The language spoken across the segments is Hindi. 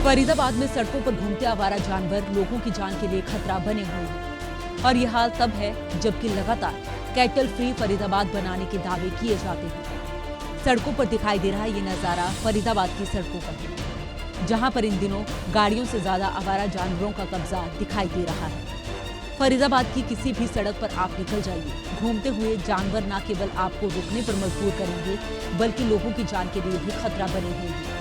फरीदाबाद में सड़कों पर घूमते आवारा जानवर लोगों की जान के लिए खतरा बने हुए हैं और ये हाल तब है जबकि लगातार कैटल फ्री फरीदाबाद बनाने के दावे किए जाते हैं। सड़कों पर दिखाई दे रहा ये नजारा फरीदाबाद की सड़कों पर है, जहां पर इन दिनों गाड़ियों से ज्यादा आवारा जानवरों का कब्जा दिखाई दे रहा है। फरीदाबाद की किसी भी सड़क पर आप निकल जाइए, घूमते हुए जानवर न केवल आपको रुकने पर मजबूर करेंगे बल्कि लोगों की जान के लिए भी खतरा बने हुए हैं।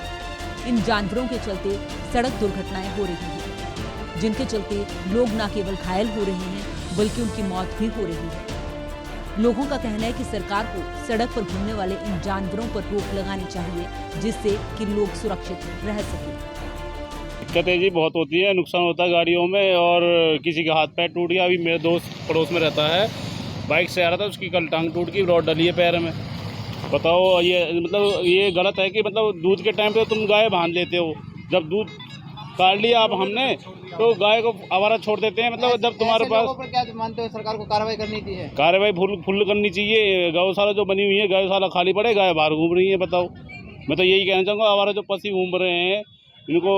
इन जानवरों के चलते सड़क दुर्घटनाएं हो रही हैं, जिनके चलते लोग न केवल घायल हो रहे हैं बल्कि उनकी मौत भी हो रही है। लोगों का कहना है कि सरकार को सड़क पर घूमने वाले इन जानवरों पर रोक लगानी चाहिए, जिससे कि लोग सुरक्षित रह सकें। दिक्कतें जी बहुत होती है, नुकसान होता है गाड़ियों में और किसी का हाथ पैर टूट गया। अभी मेरे दोस्त पड़ोस में रहता है, बाइक से आ रहा था, उसकी कल टांग टूट गई, रॉड डली है पैर में। बताओ ये गलत है कि दूध के टाइम पे तुम गाय बांध लेते हो, जब दूध काट लिया आप हमने तो गाय को आवारा छोड़ देते हैं। जब तुम्हारे पास पर क्या मानते हो सरकार को कार्रवाई करनी चाहिए? कार्रवाई फुल करनी चाहिए। गौशाला जो बनी हुई है, गौशाला खाली पड़े, गाय बाहर घूम रही है। बताओ, मैं तो यही कहना चाहूँगा, आवारा जो पशु घूम रहे हैं इनको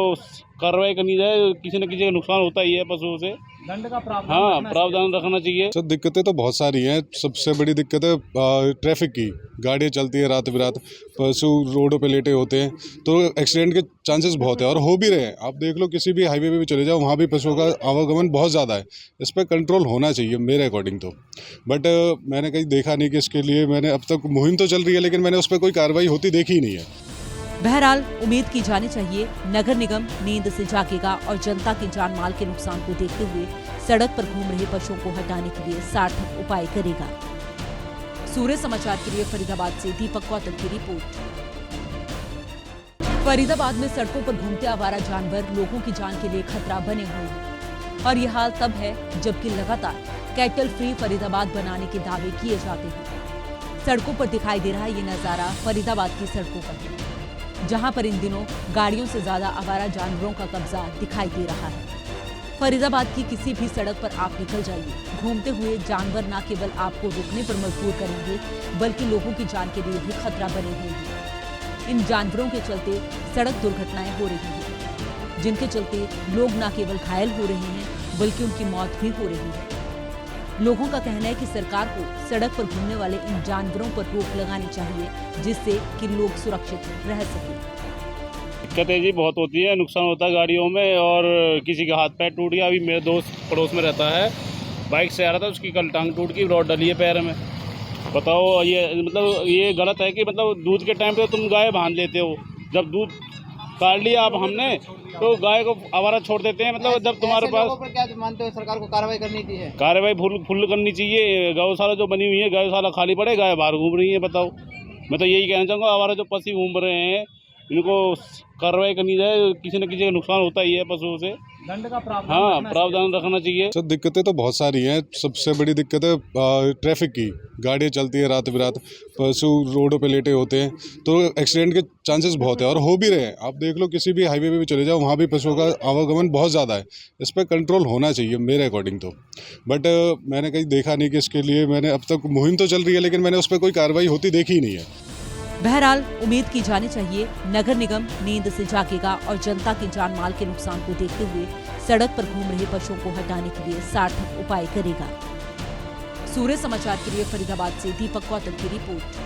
कार्रवाई करनी जाए। किसी न किसी का नुकसान होता ही है पशुओं से, दंड का प्रावधान रखना चाहिए। सर दिक्कतें तो बहुत सारी हैं। सबसे बड़ी दिक्कत है ट्रैफिक की। गाड़ियाँ चलती है रात बिरात, पशु रोडों पे लेटे होते हैं तो एक्सीडेंट के चांसेस बहुत है और हो भी रहे हैं। आप देख लो, किसी भी हाईवे पे भी चले जाओ, वहाँ भी पशुओं का आवागमन बहुत ज़्यादा है। इस पर कंट्रोल होना चाहिए मेरे अकॉर्डिंग तो। बट मैंने कहीं देखा नहीं कि इसके लिए मैंने अब तक मुहिम तो चल रही है, लेकिन मैंने उस पर कोई कार्रवाई होती देखी ही नहीं है। बहरहाल उम्मीद की जानी चाहिए नगर निगम नींद से जागेगा और जनता के जान माल के नुकसान को देखते हुए सड़क पर घूम रहे पशुओं को हटाने के लिए सार्थक उपाय करेगा। सूर्य समाचार के लिए फरीदाबाद से दीपक गौतम की रिपोर्ट। फरीदाबाद में सड़कों पर घूमते आवारा जानवर लोगों की जान के लिए खतरा बने हुए हैं और ये हाल तब है जबकि लगातार कैटल फ्री फरीदाबाद बनाने के दावे किए जाते हैं। सड़कों पर दिखाई दे रहा ये नजारा फरीदाबाद की सड़कों पर है, जहां पर इन दिनों गाड़ियों से ज्यादा आवारा जानवरों का कब्जा दिखाई दे रहा है। फरीदाबाद की किसी भी सड़क पर आप निकल जाइए, घूमते हुए जानवर न केवल आपको रुकने पर मजबूर करेंगे बल्कि लोगों की जान के लिए भी खतरा बने हुए हैं। इन जानवरों के चलते सड़क दुर्घटनाएं हो रही हैं, जिनके चलते लोग न केवल घायल हो रहे हैं बल्कि उनकी मौत भी हो रही है। लोगों का कहना है कि सरकार को सड़क पर घूमने वाले इन जानवरों पर रोक लगानी चाहिए, जिससे कि लोग सुरक्षित रह सकें। दिक्कतें जी बहुत होती है, नुकसान होता है गाड़ियों में और किसी का हाथ पैर टूट गया। अभी मेरे दोस्त पड़ोस में रहता है, बाइक से आ रहा था, उसकी कल टांग टूट गई, रॉड डली है पैर में। बताओ, ये गलत है कि दूध के टाइम पे तुम गाय बांध लेते हो, जब दूध काट लिया आप हमने तो गाय को आवारा छोड़ देते हैं। जब तुम्हारे पास पर क्या मानते हो सरकार को कार्रवाई करनी चाहिए? कार्रवाई फुल करनी चाहिए। गौशाला जो बनी हुई है, गौशाला खाली पड़े, गाय बाहर घूम रही है। बताओ, मैं तो यही कहना चाहूँगा, आवारा जो पशु घूम रहे हैं इनको कार्रवाई करनी जाए। किसी न किसी का नुकसान होता ही है पशुओं से, दंड का प्रावधान रखना चाहिए। सर दिक्कतें तो बहुत सारी हैं। सबसे बड़ी दिक्कत है ट्रैफिक की। गाड़ियाँ चलती है रात बिरात, पशु रोडों पे लेटे होते हैं तो एक्सीडेंट के चांसेस बहुत है और हो भी रहे हैं। आप देख लो, किसी भी हाईवे पे भी चले जाओ, वहाँ भी पशुओं का आवागमन बहुत ज़्यादा है। इस पर कंट्रोल होना चाहिए मेरे अकॉर्डिंग तो। बट मैंने कहीं देखा नहीं कि इसके लिए मैंने अब तक मुहिम तो चल रही है, लेकिन मैंने उस पर कोई कार्रवाई होती देखी ही नहीं है। बहरहाल उम्मीद की जानी चाहिए नगर निगम नींद से जागेगा और जनता के जान माल के नुकसान को देखते हुए सड़क पर घूम रहे पशुओं को हटाने के लिए सार्थक उपाय करेगा। सूर्य समाचार के लिए फरीदाबाद से दीपक गौतम की रिपोर्ट।